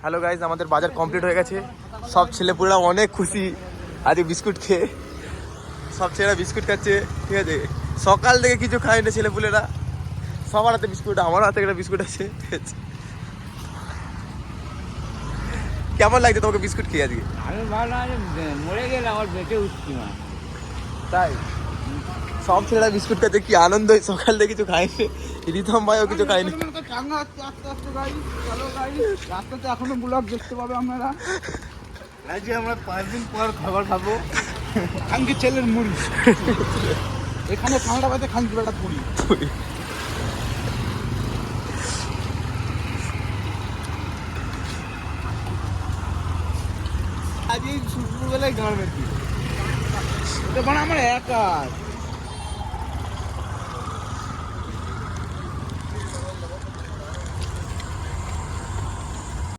Hello guys, আমাদের বাজার complete হয়ে গেছে। সব ছেলেপুলেরা অনেক খুশি আজকে বিস্কুট খেয়ে। সব ছেলেরা বিস্কুট খাচ্ছে, ঠিক আছে। সকাল থেকে কিছু খায়নি ছেলেপুলেরা, সবার হাতে বিস্কুট, আমার হাতে একটা বিস্কুট আছে, ঠিক আছে। কেমন লাগছে তোমাকে বিস্কুট খেয়ে আজকে? আমি ভাবলাম মরে গেলে আমার বেঁচে উঠছি না। তাই সব ছেলেরা বিস্কুট খাচ্ছে, কি আনন্দ। সকাল থেকে কিছু খায়নি, রিতম ভাইও কিছু খায়নি। রাস্তাতে এখনো ব্লগ দেখতে পাবে আপনারা। আজকে আমরা 5 দিন পর খাবার খাবো। খানকি ছেলের মুড়ি, এখানে ঠান্ডা বাজে খানকি বেটা পুরি। আজ এই শুক্রবেলায় গান মেটি, এটা মানে আমার একা।